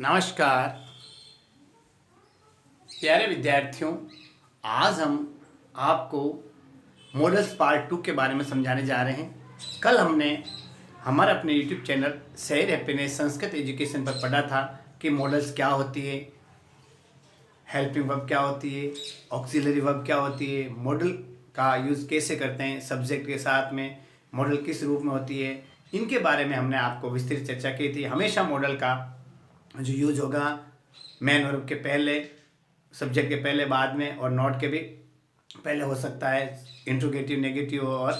नमस्कार प्यारे विद्यार्थियों। आज हम आपको मॉडल्स पार्ट 2 के बारे में समझाने जा रहे हैं। कल हमने हमारे अपने YouTube चैनल शहर हैप्पीनेस संस्कृत एजुकेशन पर पढ़ा था कि मॉडल्स क्या होती है, हेल्पिंग वर्ब क्या होती है, ऑक्सिलरी वर्ब क्या होती है, मॉडल का यूज़ कैसे करते हैं, सब्जेक्ट के साथ में मॉडल किस रूप में होती है, इनके बारे में हमने आपको विस्तृत चर्चा की थी। हमेशा मॉडल का जो यूज होगा मेन वर्ब के पहले, सब्जेक्ट के पहले, बाद में और नॉट के भी पहले हो सकता है। इंट्रोगेटिव, नेगेटिव और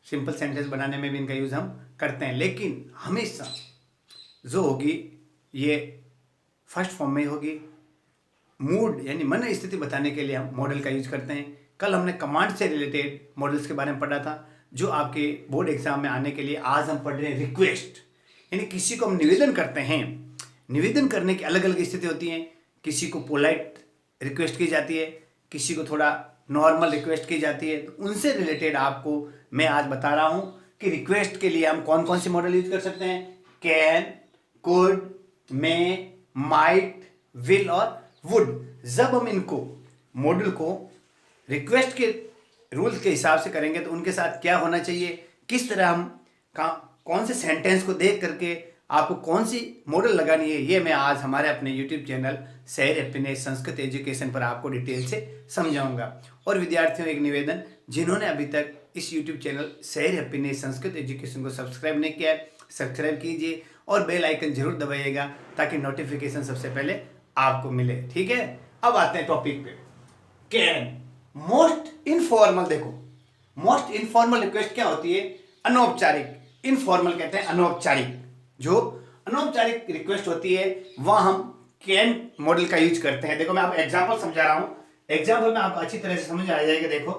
सिंपल सेंटेंस बनाने में भी इनका यूज़ हम करते हैं, लेकिन हमेशा जो होगी ये फर्स्ट फॉर्म में होगी। मूड यानी मन स्थिति बताने के लिए हम मॉडल का यूज करते हैं। कल हमने कमांड से रिलेटेड मॉडल्स के बारे में पढ़ा था जो आपके बोर्ड एग्जाम में आने के लिए। आज हम पढ़ रहे हैं रिक्वेस्ट, यानी किसी को हम निवेदन करते हैं। निवेदन करने की अलग अलग स्थिति होती हैं। किसी को पोलाइट रिक्वेस्ट की जाती है, किसी को थोड़ा नॉर्मल रिक्वेस्ट की जाती है। तो उनसे रिलेटेड आपको मैं आज बता रहा हूं कि रिक्वेस्ट के लिए हम कौन कौन से मॉडल यूज कर सकते हैं। Can, could, may, might, will और वुड। जब हम इनको मॉडल को रिक्वेस्ट के रूल्स के हिसाब से करेंगे तो उनके साथ क्या होना चाहिए, किस तरह हम कौन से सेंटेंस को देख करके आपको कौन सी मॉडल लगानी है, ये मैं आज हमारे अपने YouTube चैनल शहर हैप्पीनेस संस्कृत एजुकेशन पर आपको डिटेल से समझाऊंगा। और विद्यार्थियों एक निवेदन, जिन्होंने अभी तक इस YouTube चैनल शहर हैप्पीनेस संस्कृत एजुकेशन को सब्सक्राइब नहीं किया है, सब्सक्राइब कीजिए और बेल आइकन जरूर दबाइएगा ताकि नोटिफिकेशन सबसे पहले आपको मिले। ठीक है, अब आते हैं टॉपिक पे। Can, most informal. देखो, मोस्ट इनफॉर्मल रिक्वेस्ट क्या होती है? अनौपचारिक। इनफॉर्मल कहते हैं अनौपचारिक। जो अनौपचारिक रिक्वेस्ट होती है वह हम कैन मॉडल का यूज करते हैं। देखो, मैं आपको एग्जांपल समझा रहा हूं। एग्जांपल में आपको अच्छी तरह से समझ आ जाएगा। देखो,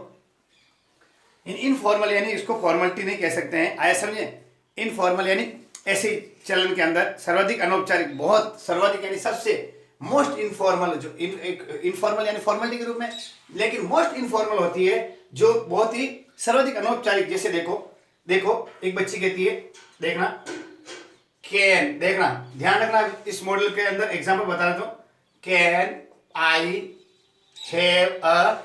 इनफॉर्मल यानी इसको फॉर्मेलिटी नहीं कह सकते हैं, आया समझे। इनफॉर्मल यानी ऐसे चलन के अंदर सर्वाधिक अनौपचारिक, बहुत सर्वाधिक यानी सबसे मोस्ट इनफॉर्मल। जो इनफॉर्मल यानी फॉर्मेलिटी के रूप में, लेकिन मोस्ट इनफॉर्मल होती है जो बहुत ही सर्वाधिक अनौपचारिक। जैसे देखो एक बच्ची कहती है, देखना कैन, देखना ध्यान रखना इस मॉडल के अंदर एग्जांपल बता रहा हूं। Can I have a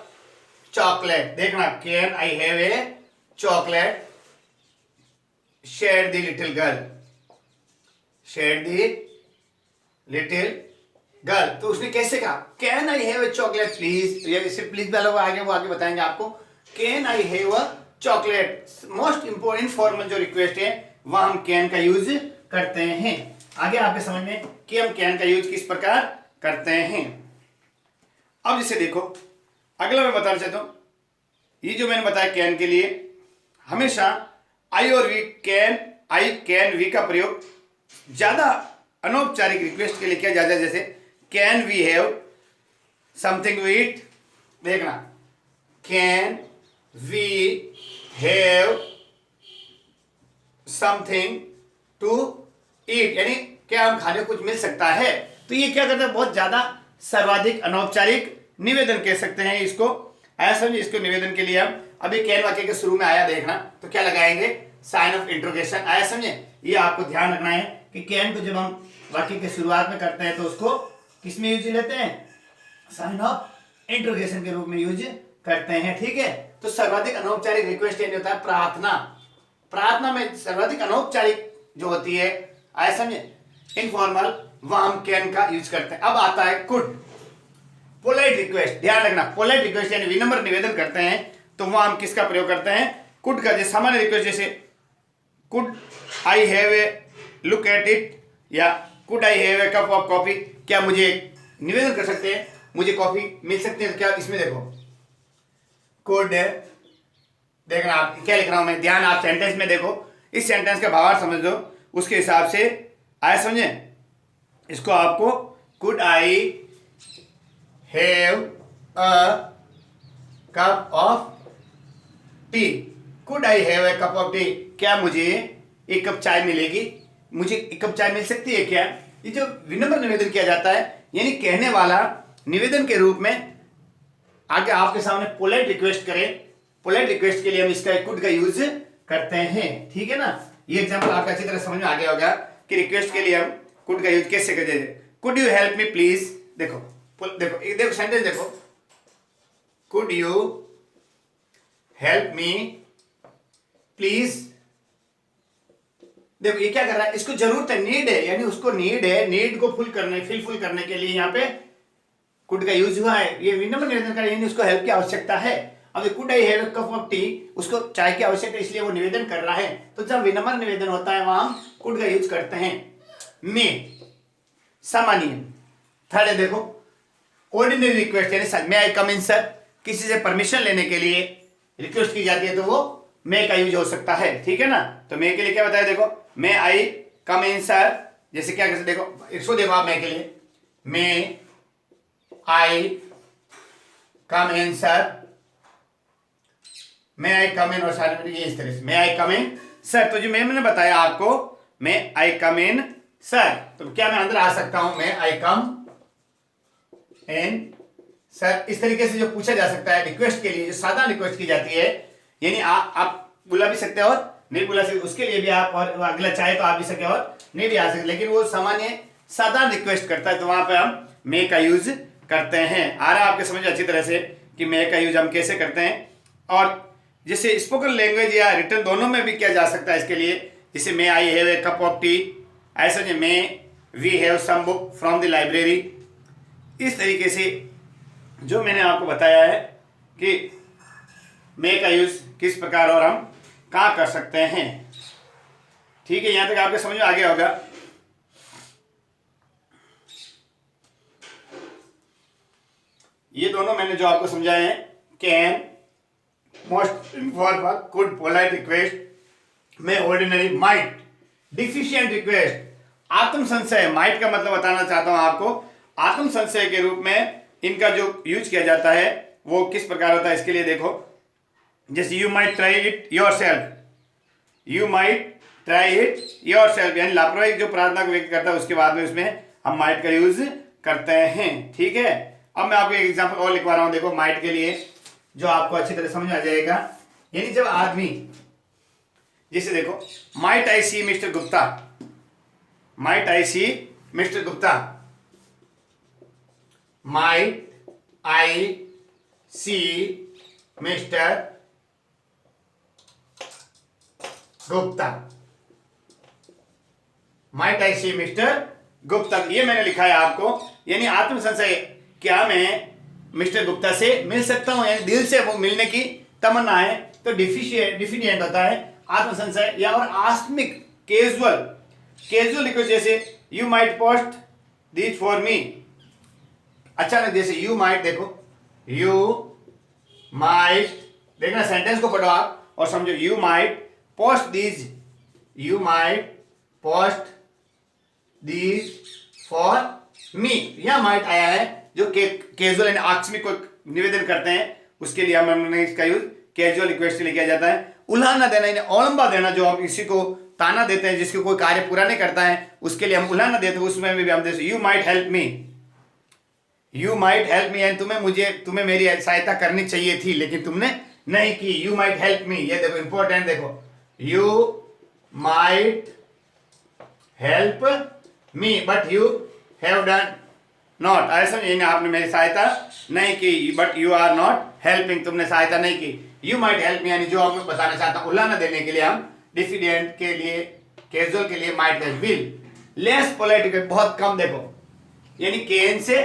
chocolate. देखना, can I have a chocolate, share the little girl, share the little girl. तो उसने कैसे कहा? Can I have a chocolate please. इसे प्लीज वाला वो आगे बताएंगे आपको। Can I have a chocolate, most important formal जो रिक्वेस्ट है वह हम कैन का यूज करते हैं। आगे आपके समझ में कि हम कैन का यूज किस प्रकार करते हैं। अब जैसे देखो, अगला मैं बताना चाहता हूं, ये जो मैंने बताया कैन के लिए हमेशा आई और वी, कैन वी का प्रयोग ज्यादा अनौपचारिक रिक्वेस्ट के लिए किया जाता है। जैसे can we have something to eat. देखना, can we have something to eat, यानी क्या हम खाने को कुछ मिल सकता है। तो ये क्या करता है? बहुत ज्यादा सर्वाधिक अनौपचारिक निवेदन कह सकते हैं इसको। आया समझे। इसको निवेदन के लिए हम अभी कैन वाक्य के शुरू में आया, देखना तो क्या लगाएंगे? Sign of interrogation. आया समझे। ये आपको ध्यान रखना है कि कैन को जब हम वाक्य के शुरुआत में करते हैं तो उसको किस में यूज लेते हैं? साइन ऑफ इंट्रोगेशन के रूप में यूज करते हैं। ठीक है, तो सर्वाधिक अनौपचारिक रिक्वेस्ट यानी होता है प्रार्थना। प्रार्थना में सर्वाधिक अनौपचारिक जो होती है, आया समझे, इनफॉर्मल, वह हम कैन का यूज करते हैं। अब आता है कुड, पोलाइट रिक्वेस्ट। ध्यान रखना, पोलाइट रिक्वेस्ट यानी विनम्र निवेदन करते हैं तो वह हम किसका प्रयोग करते हैं? कुड का। जैसे सामान्य रिक्वेस्ट, जैसे could I have a look at it, या could I have a cup of coffee. क्या मुझे निवेदन कर सकते हैं, मुझे कॉफी मिल सकती है? क्या इसमें देखो कुड, देखना आप क्या लिख रहा हूं मैं, ध्यान आप सेंटेंस में देखो, इस सेंटेंस का भावार्थ समझ दो, उसके हिसाब से आया समझे। इसको आपको could I have a cup of T, could I have a cup of T, क्या मुझे एक कप चाय मिलेगी, मुझे एक कप चाय मिल सकती है क्या? ये जो विनम्र निवेदन किया जाता है, यानी कहने वाला निवेदन के रूप में आगे आपके सामने पोलाइट रिक्वेस्ट करें। पोलाइट रिक्वेस्ट के लिए हम इसका कुड का यूज करते हैं। ठीक है ना, ये एग्जांपल आपका अच्छी तरह समझ में आ गया होगा कि रिक्वेस्ट के लिए हम कुड का यूज कैसे कर जाए, could you help me please, देखो देखो देखो सेंटेंस देखो, could you help me please, देखो ये क्या कर रहा है, इसको जरूरत है, नीड है, यानी उसको नीड है, नीड को फुल करने के लिए यहाँ पे कुड का यूज हुआ है। ये विनम्र निवेदन कर, यानी उसको हेल्प की आवश्यकता है। अब could I have a cup of T, उसको चाय की आवश्यकता है इसलिए वो निवेदन कर रहा है। तो जब विनम्र निवेदन होता है वहां हम कुड का यूज करते हैं। मे सामान्य, थर्ड है देखो ऑर्डिनरी रिक्वेस्ट, यानी मे आई कम इन सर, किसी से परमिशन लेने के लिए रिक्वेस्ट की जाती है तो वो मे का यूज हो सकता है, ठीक है ना। तो मे के लिए क्या बताया, देखो मे आई कम इन सर, जैसे क्या कर सकते, देखो इसको देखो आप, मे के लिए मे आई कम इन सर, मे आई कम इन, और सारे ये इस तरह से मे आई कम इन सर। तो जो मैंने बताया आपको मे आई कम इन सर, तो क्या मैं अंदर आ सकता हूं, मे आई कम इन सर, इस तरीके से जो पूछा जा सकता है रिक्वेस्ट के लिए, जो साधारण रिक्वेस्ट की जाती है, यानी आप बुला भी सकते हो और नहीं बुला सकते, उसके लिए भी आप, और अगला चाहे तो आप भी सके और नहीं भी आ सकते, लेकिन वो सामान्य साधारण रिक्वेस्ट करता है तो वहां पे हम मे का यूज करते हैं। आ रहा है आपके समझ अच्छी तरह से कि मे का यूज हम कैसे करते हैं। और जैसे स्पोकन लैंग्वेज या रिटर्न दोनों में भी किया जा सकता है इसके लिए, जैसे may I have a cup of tea, ऐसा may we have some book from the library. इस तरीके से जो मैंने आपको बताया है कि मे का यूज किस प्रकार और हम कहाँ कर सकते हैं, ठीक है। यहां तक आपके समझ में आ गया होगा। ये दोनों मैंने जो आपको समझाए हैं, can, most informal, could, polite request, में ऑर्डिनरी, माइट, डिफिशिएंट रिक्वेस्ट, आत्म संशय, माइट का मतलब बताना चाहता हूं आपको, आत्म संशय के रूप में इनका जो यूज किया जाता है वो किस प्रकार होता है, इसके लिए देखो, जैसे you might try it your self, you might try it your self, यानी लापरवाही जो प्रार्थना को व्यक्त करता है उसके बाद में उसमें हम माइट का यूज करते हैं, ठीक है। अब मैं आपको एक एग्जांपल और लिखवा रहा हूं, देखो माइट के लिए, जो आपको अच्छी तरह समझ आ जाएगा। यानी जब आदमी, जैसे देखो might I see mister Gupta, might I see mister Gupta, might I see mister Gupta, might I see mister Gupta, ये मैंने लिखा है आपको। यानी आत्म संशय, क्या मैं मिस्टर गुप्ता से मिल सकता हूं, यानी दिल से वो मिलने की तमन्ना है, तो डिफिशिएंट होता है आत्म संशय। या और आस्मिक, कैजुअल रिक्वेस्ट, जैसे you might post this for me, अचानक जैसे यू माइट, देखो यू माइट, देखना सेंटेंस को पढ़ो आप और समझो, you might post these, you might post these for me, यह माइट आया है जो कैजुअल यानी आकस्मिक को निवेदन करते हैं, उसके लिए हमने इसका यूज कैजुअल रिक्वेस्ट के लिए किया जाता है। उल्हाना देना यानी अवलंबा देना, जो हम किसी को ताना देते हैं जिसको कोई कार्य पूरा नहीं करता है उसके लिए हम उल्हाना देते हैं, उसमें भी हम देते you might help me, you might help मी, यानी तुम्हें मेरी सहायता करनी चाहिए थी लेकिन तुमने नहीं की, यू माइट हेल्प मी। ये देखो इंपॉर्टेंट, देखो you might help me but you have done not, ऐसा यानी आपने मेरी सहायता नहीं की, but you are not helping, तुमने सहायता नहीं की। यू माइट हेल्प मी, यानी जो हम बताना चाहता हूं, उल्लाना देने के लिए हम डिफिडेंट के लिए, कैजुअल के लिए might help. Will, less polite, बहुत कम, देखो यानी कैन से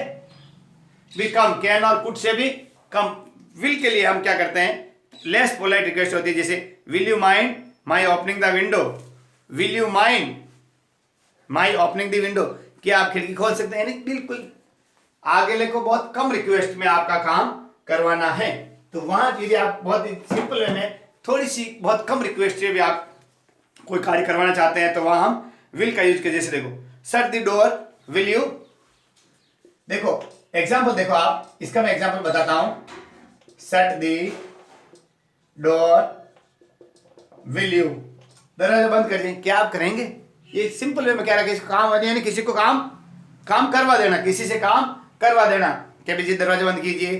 भी कम, कैन और कुड से भी कम। विल के लिए हम क्या करते हैं, लेस पोलाइट रिक्वेस्ट होती है, जैसे will you mind my opening the window, will you mind my opening the window, क्या आप खिड़की खोल सकते हैं, यानी बिल्कुल आगे को बहुत कम रिक्वेस्ट में आपका काम करवाना है, तो वहां चीजें आप बहुत ही सिंपल वे में, थोड़ी सी बहुत कम रिक्वेस्ट से भी आप कोई कार्य करवाना चाहते हैं तो वहां हम विल का यूज कर, जैसे देखो shut the door will you, देखो एग्जाम्पल देखो आप, इसका मैं एग्जाम्पल बताता हूं, shut the door will you, दरवाजा बंद कर दें, क्या आप करेंगे, ये सिंपल वे में क्या रखें, काम यानी किसी को काम करवा देना, किसी से काम करवा देना, क्या जी दरवाजा बंद कीजिए,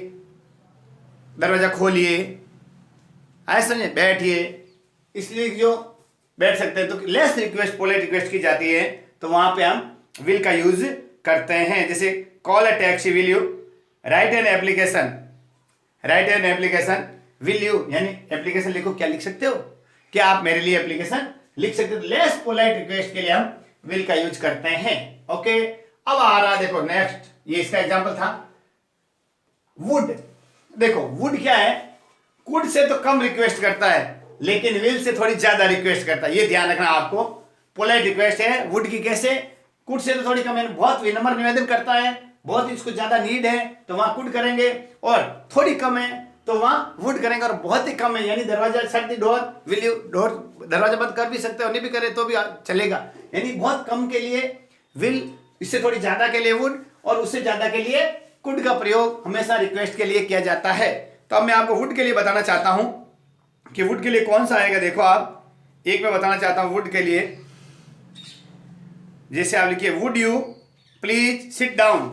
दरवाजा खोलिए, ऐसा समझे, बैठिए, इसलिए जो बैठ सकते हैं। तो लेस रिक्वेस्ट पोलाइट रिक्वेस्ट की जाती है तो वहां पे हम विल का यूज करते हैं। जैसे call a taxi, will you right an application, right an application, will you यानी एप्लीकेशन लिखो, क्या लिख सकते हो, क्या आप मेरे लिए एप्लीकेशन लिख सकते हो। लेस पोलाइट रिक्वेस्ट के लिए हम विल का यूज करते हैं। ओके, अब आ रहा देखो नेक्स्ट, ये इसका एग्जांपल था वुड। देखो वुड क्या है, कुड से तो कम रिक्वेस्ट करता है लेकिन विल से थोड़ी ज्यादा रिक्वेस्ट करता है, ये ध्यान रखना आपको। पोलाइट रिक्वेस्ट है वुड की, कैसे, कुड से तो थोड़ी कम है, बहुत विनम्र निवेदन करता है, बहुत इसको ज्यादा नीड है तो वहां कुड करेंगे, और थोड़ी कम है तो वहां वुड करेंगे, और बहुत ही कम है यानी दरवाजा shut the door, will you door, दरवाजा बंद कर भी सकते हो, नहीं भी करे तो भी चलेगा, यानी बहुत कम के लिए विल, इससे थोड़ी ज्यादा के लिए वुड, और उससे ज्यादा के लिए कुड का प्रयोग हमेशा रिक्वेस्ट के लिए किया जाता है। तो अब मैं आपको वुड के लिए बताना चाहता हूं कि वुड के लिए कौन सा आएगा। देखो आप, एक मैं बताना चाहता हूं वुड के लिए, जैसे आप लिखिए would you please sit down.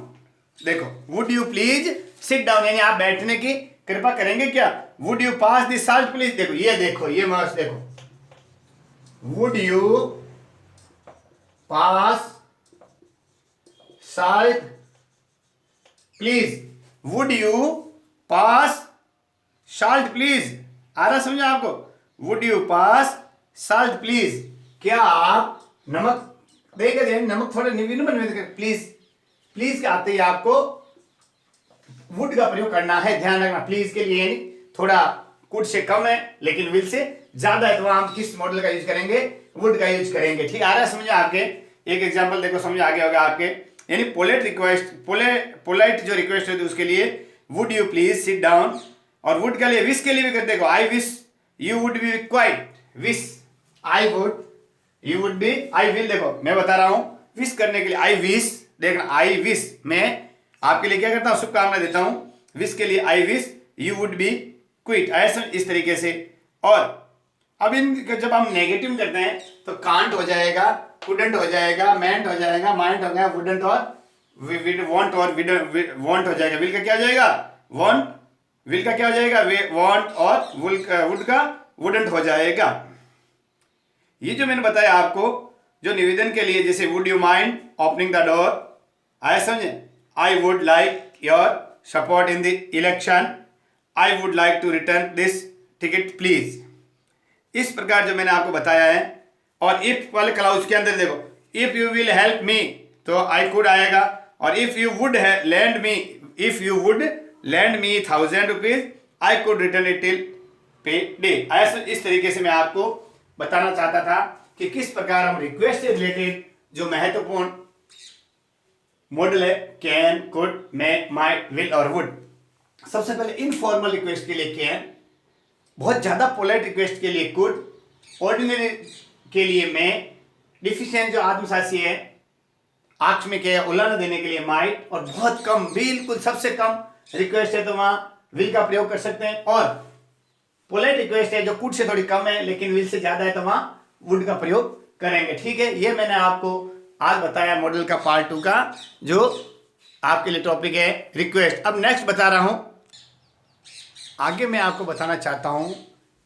देखो would you please sit down यानी आप बैठने की कृपा करेंगे क्या। Would you pass this salt please, देखो ये मस्त, देखो would you pass salt please, would you pass salt please, आ रहा समझा आपको, would you pass salt please, क्या आप नमक देंगे, नमक थोड़ा निवेदन प्लीज, प्लीज के आते ही आपको वुड का प्रयोग करना है, ध्यान रखना, प्लीज के लिए थोड़ा कुड से कम है लेकिन विल से ज्यादा है तो हम किस मॉडल का यूज करेंगे, वुड का यूज करेंगे। ठीक आ रहा है समझ आपके, एक एग्जांपल देखो समझ आ गया होगा आपके, यानी पोलाइट रिक्वेस्ट, पोलाइट जो रिक्वेस्ट होती है उसके लिए would you please sit down, और वुड के लिए विश के लिए भी करते, देखो I wish you would be quite, wish I would you would be, I will, देखो मैं बता रहा हूं विश करने के लिए आई विश, देखना आई विश, मैं आपके लिए क्या करता हूं, शुभकामना देता हूं, विश के लिए I wish you would be quit, ऐसा इस तरीके से। और अब इन जब हम नेगेटिव करते हैं तो कांट हो जाएगा, कुडंट हो जाएगा, मेंट हो जाएगा, माइंट हो जाएगा, वुडंट और वांट और वांट हो जाएगा, विल का क्या हो जाएगा, वांट, विल का क्या हो जाएगा, वांट, और वुड का वुडंट हो जाएगा। ये जो मैंने बताया आपको जो निवेदन के लिए, जैसे would you mind opening the door, आया समझे, I would like your support in the election, I would like to return this ticket please, इस प्रकार जो मैंने आपको बताया है। और इफ वाले क्लाउज के अंदर देखो, if you will help me तो आई कुड आएगा, और if you would land me, if you would land me 1000 rupees I could return it till पे डे। ऐसा इस तरीके से मैं आपको बताना चाहता था कि किस प्रकार हम रिक्वेस्ट से रिलेटेड जो महत्वपूर्ण मॉडल है, can, could, may, might, will और वुड। सबसे पहले इनफॉर्मल रिक्वेस्ट के लिए कैन, बहुत ज्यादा पोलाइट रिक्वेस्ट के लिए कुड, ऑर्डिनरी के लिए मे, डिफिशिएंट जो आत्मसाक्षी है, आकस्मिक है, उल्लंघन देने के लिए माइट, और बहुत कम, बिल्कुल सबसे कम रिक्वेस्ट है तो वहां विल का प्रयोग कर सकते हैं, और पोलाइट रिक्वेस्ट है जो कुड से थोड़ी कम है लेकिन विल से ज्यादा है तो वहां वुड का प्रयोग करेंगे। ठीक है, ये मैंने आपको आज बताया मॉडल का पार्ट 2 का जो आपके लिए टॉपिक है रिक्वेस्ट। अब नेक्स्ट बता रहा हूं, आगे मैं आपको बताना चाहता हूं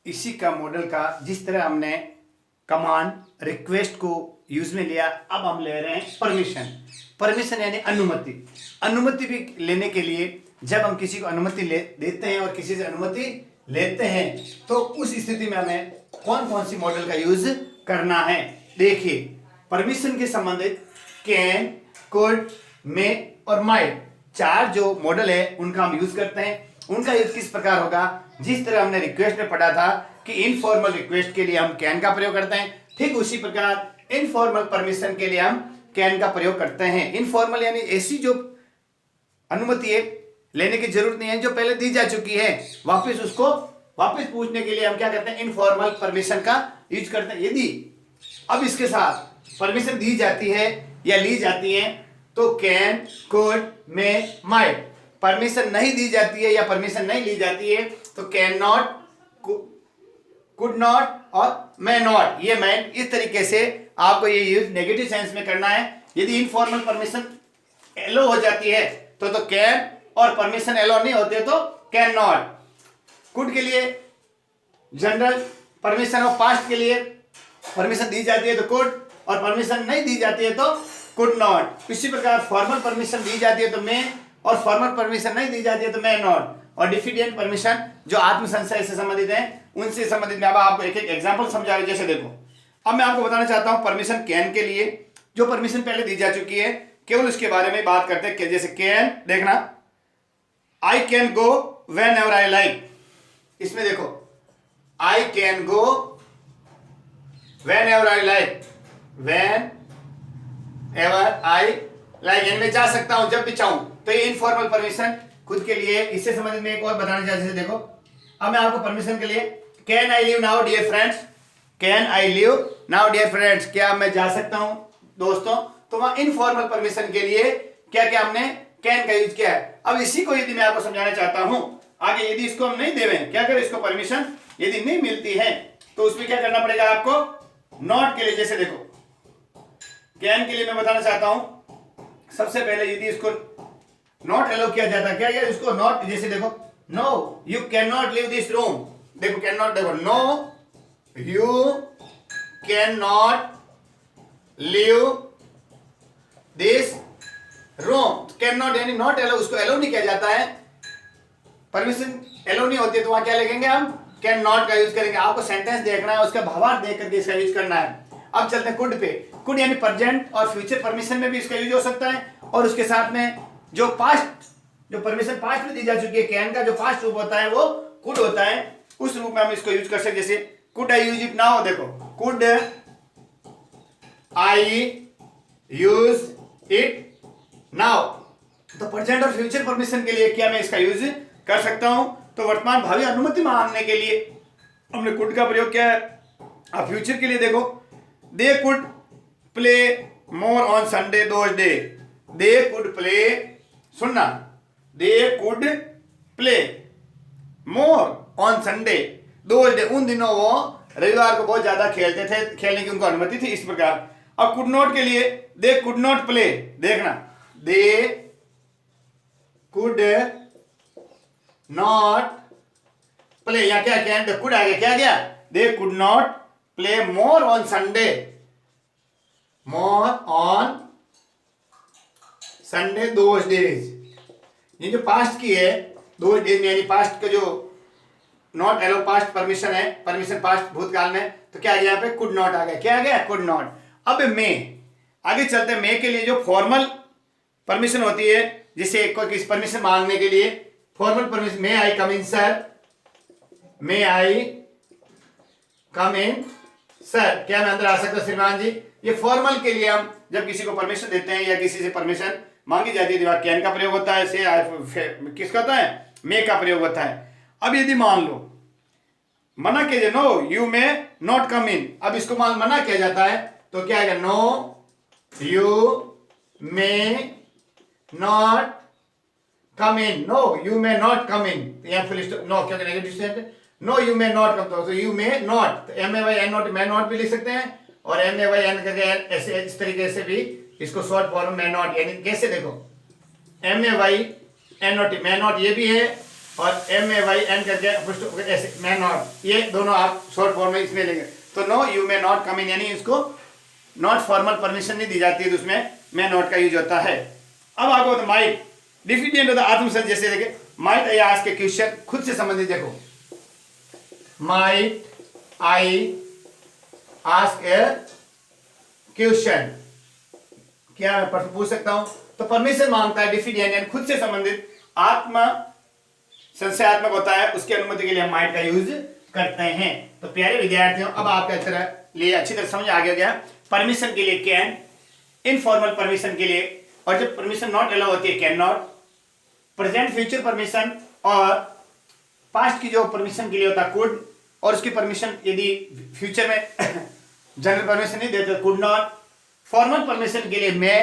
इसी का मॉडल का, जिस तरह हमने कमांड रिक्वेस्ट को यूज में लिया, अब हम ले रहे हैं परमिशन। परमिशन यानी अनुमति। अनुमति भी लेने के लिए जब हम किसी को अनुमति देते हैं और किसी से अनुमति लेते हैं तो उस स्थिति में हमें कौन कौन सी मॉडल का यूज करना है। देखिए, परमिशन के संबंधित कैन, कुड, मे और माइट, चार जो मॉडल है उनका हम यूज करते हैं। उनका यूज किस प्रकार होगा, जिस तरह हमने रिक्वेस्ट में पढ़ा था कि इनफॉर्मल रिक्वेस्ट के लिए हम कैन का प्रयोग करते हैं, ठीक उसी प्रकार इनफॉर्मल परमिशन के लिए हम कैन का प्रयोग करते हैं। इनफॉर्मल यानी ऐसी जो अनुमति है लेने की जरूरत नहीं है, जो पहले दी जा चुकी है, वापस पूछने के लिए हम क्या करते हैं, इनफॉर्मल परमिशन का यूज करते हैं। यदि अब इसके साथ परमिशन दी जाती है या ली जाती है तो can, could, may, might. Permission नहीं दी जाती है या परमिशन नहीं ली जाती है तो कैन नॉट, कुड नॉट और मे नॉट। ये मैं इस तरीके से आपको ये यूज नेगेटिव सेंस में करना है। यदि इनफॉर्मल परमिशन एलो हो जाती है तो कैन, और परमिशन एलो नहीं होते तो कैन नॉट। कुड के लिए जनरल परमिशन ऑफ पास्ट के लिए परमिशन दी जाती है तो कुड, और परमिशन नहीं दी जाती है तो कुड नॉट। इसी प्रकार फॉर्मल परमिशन दी जाती है तो मे, और फॉर्मल परमिशन नहीं दी जाती है तो मे नॉट। और डिफिडेंट परमिशन जो आत्म संशय से संबंधित है उनसे संबंधित मैं अब आपको एक एक एग्जांपल समझा रहा हूं। जैसे देखो, अब मैं आपको बताना चाहता हूं परमिशन कैन के लिए, जो परमिशन पहले दी जा चुकी है केवल उसके बारे में बात करते हैं। जैसे कैन, देखना, I can go when ever I like. इसमें देखो, I can go when ever I like, when ever I like, यानी मैं जा सकता हूं जब भी चाहूं। तो ये इनफॉर्मल परमिशन खुद के लिए। इससे संबंधित में एक और बताना चाहता हूं। जैसे देखो, अब मैं आपको परमिशन के लिए, can I leave now dear friends, can I leave now dear friends, क्या मैं जा सकता हूं दोस्तों। तो वहां इनफॉर्मल परमिशन के लिए क्या क्या हमने कैन का यूज किया है। अब इसी को यदि मैं आपको समझाना चाहता हूं आगे, यदि इसको हम नहीं देवें, क्या करें, इसको परमिशन यदि नहीं मिलती है तो उसमें क्या करना पड़ेगा आपको, नॉट के लिए। जैसे देखो, कैन के लिए मैं बताना चाहता हूं, सबसे पहले यदि इसको नॉट अलाउ किया जाता, क्या किया इसको नॉट, जैसे देखो, no you can not leave this room, देखो कैन नॉट, देखो no you can not leave this room. Can not यानी नॉट अलाउ, उसको अलाउ नहीं किया जाता है, परमिशन अलाउ नहीं होती है, तो वहां क्या लिखेंगे हम, कैन नॉट का यूज करेंगे। आपको सेंटेंस देखना है, उसका भावार्थ देख करके इसका यूज करना है। अब चलते हैं कुड पे। कुड यानी प्रेजेंट और फ्यूचर परमिशन में भी इसका यूज हो सकता है, और उसके साथ में जो पास्ट, जो परमिशन पास्ट में दी जा चुकी है, कैन का जो पास्ट रूप होता है वो कुड होता है, उस रूप में हम इसको यूज कर सकते। जैसे could I use it now, देखो could I use it now, तो प्रेजेंट और फ्यूचर परमिशन के लिए क्या मैं इसका यूज कर सकता हूं। तो वर्तमान भावी अनुमति मांगने के लिए हमने कुड का प्रयोग किया है। अब फ्यूचर के लिए देखो, they could play more on Sunday those day, they could play, सुनना, they could play more on Sunday those day, उन दिनों वो रविवार को बहुत ज्यादा खेलते थे, खेलने की उनको अनुमति थी, इस प्रकार। अब कुड नॉट के लिए, दे कुड नॉट प्ले, देखना, दे कुड नॉट प्ले, या क्या क्या कुड आ गया, क्या गया, they could not play more on Sunday, more on Sunday those days. ये जो पास्ट की है, दोज डेज यानी पास्ट का जो नॉट एलो पास्ट परमिशन है, परमिशन पास्ट भूतकाल में, तो क्या यहाँ पे कुड नॉट आ गया, क्या आ गया, कुड नॉट। अब मे, आगे चलते हैं। मे के लिए जो फॉर्मल परमिशन होती है, जिसे कोई किसी परमिशन मांगने के लिए फॉर्मल परमिशन, मे आई कम इन सर, मे आई कम इन सर, क्या मैं अंदर आ सकता हूं श्रीमान जी। ये फॉर्मल के लिए हम जब किसी को परमिशन देते हैं या किसी से परमिशन मांगी जाती है तो कैन का प्रयोग होता है, से किसका होता है, मे का प्रयोग होता है। अब यदि मान लो मना किया जाए, no you may not come in, अब इसको मना किया जाता है तो क्या है, no you may not come in, no you may not come in, या फिर नो क्या negative statement, no you may not come, तो you may not, M A Y N not, may not भी लिख सकते हैं, और एम ए वाई एन करके ऐसे इस तरीके से भी इसको शॉर्ट फॉर्म मे नॉट, यानी कैसे देखो, M A Y N not, may not ये भी है, और एम ए वाई एन करके ऐसे मे नॉट, ये दोनों आप शॉर्ट फॉर्म में इसमें लेंगे। तो no you may not come in, यानी इसको नॉट फॉर्मल परमिशन नहीं दी जाती है, तो उसमें मे नॉट का यूज होता है। अब आपको तो माइट डिफिडेंट होता है आत्मसंदेह, जैसे देखे might I ask A question, खुद से संबंधित देखो, might I ask A question, क्या मैं प्रश्न पूछ सकता हूं, तो परमिशन मांगता है, डिफिडेंट यानी खुद से संबंधित आत्म संशयात्मक होता है, उसकी अनुमति के लिए हम माइट का यूज करते हैं। तो प्यारे विद्यार्थियों, अब आपके लिए अच्छी तरह समझ आ गया परमिशन के लिए कैन, इनफॉर्मल परमिशन के लिए, और जब परमिशन नॉट अलाउ होती है can not, present future permission और पास्ट की जो परमिशन के लिए होता है कुड, और उसकी परमिशन यदि फ्यूचर में जनरल परमिशन नहीं देते कुड नॉट, फॉर्मल परमिशन के लिए मे,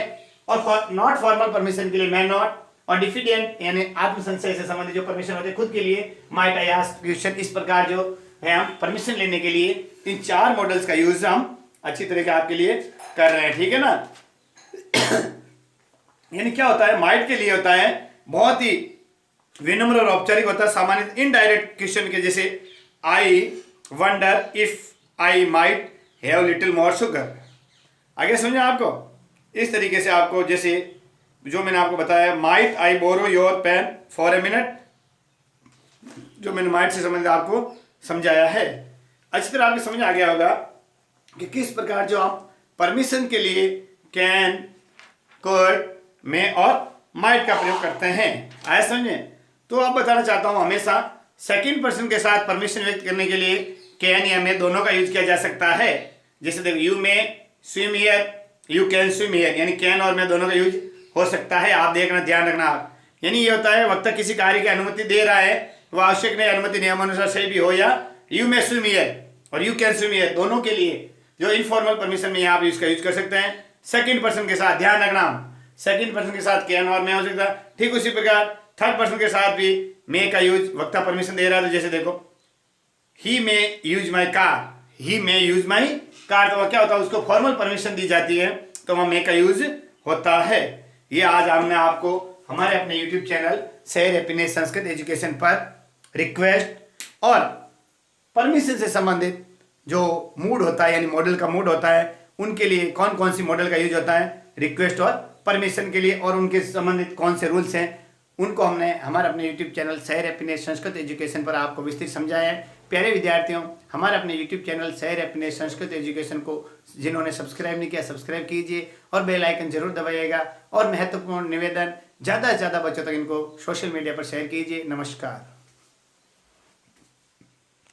और नॉट फॉर्मल परमिशन के लिए मे नॉट, और डिफिडेंट यानी आत्म संशय से संबंधित जो परमिशन होते हैं खुद के लिए माइट आई आस्क क्वेश्चन। इस प्रकार जो है हम परमिशन लेने के लिए इन 4 मॉडल्स का यूज हम अच्छी तरह से आपके लिए कर रहे हैं, ठीक है ना। यानी क्या होता है, माइट के लिए होता है बहुत ही विनम्र और औपचारिक होता है, सामान्य इनडायरेक्ट क्वेश्चन के, जैसे I wonder if I might have little more sugar. आगे समझे आपको, इस तरीके से आपको, जैसे जो मैंने आपको बताया, might I borrow your pen for a minute, जो मैंने माइट से संबंधित आपको समझाया है। अच्छी तरह आपको समझ आ गया होगा कि किस प्रकार जो आप परमिशन के लिए कैन, कुड, मे और माइट का प्रयोग करते हैं। आया समझे? तो आप बताना चाहता हूं, हमेशा सेकंड पर्सन के साथ परमिशन व्यक्त करने के लिए कैन या मे दोनों का यूज किया जा सकता है। जैसे देखो, you may swim here, you can swim here, यानी कैन और मे दोनों का यूज हो सकता है। आप देखना, ध्यान रखना आप। यानी ये होता है, वक्ता किसी कार्य की अनुमति दे रहा है, वह आवश्यक नहीं, अनुमति नियमानुसार सही भी हो, या यू मे स्विम हियर और यू कैन स्विम हियर दोनों के लिए जो इनफॉर्मल परमिशन में आप इसका यूज कर सकते हैं। सेकंड पर्सन के साथ ध्यान रखना, सेकंड पर्सन के साथ कैन और मे हो सकता है। ठीक उसी प्रकार थर्ड पर्सन के साथ भी मे का यूज वक्ता परमिशन दे रहा है। तो जैसे देखो, he may use my car, he may use my car, तो वह क्या होता है, उसको फॉर्मल परमिशन दी जाती है, तो वह मे का यूज होता है। ये आज हमने आपको हमारे अपने यूट्यूब चैनल शहर हैप्पीनेस संस्कृत एजुकेशन पर रिक्वेस्ट और परमिशन से संबंधित जो मूड होता है, यानी मॉडल का मूड होता है, उनके लिए कौन कौन सी मॉडल का यूज होता है रिक्वेस्ट और परमिशन के लिए, और उनके संबंधित कौन से रूल्स हैं, उनको हमने हमारे अपने यूट्यूब चैनल शहर हैप्पीनेस संस्कृत एजुकेशन पर आपको विस्तृत समझाया है। प्यारे विद्यार्थियों, हमारे अपने यूट्यूब चैनल शहर हैप्पीनेस संस्कृत एजुकेशन को जिन्होंने सब्सक्राइब नहीं किया, सब्सक्राइब कीजिए और बेल आइकन जरूर दबाइएगा। और महत्वपूर्ण निवेदन, ज़्यादा से ज़्यादा बच्चों तक इनको सोशल मीडिया पर शेयर कीजिए। नमस्कार।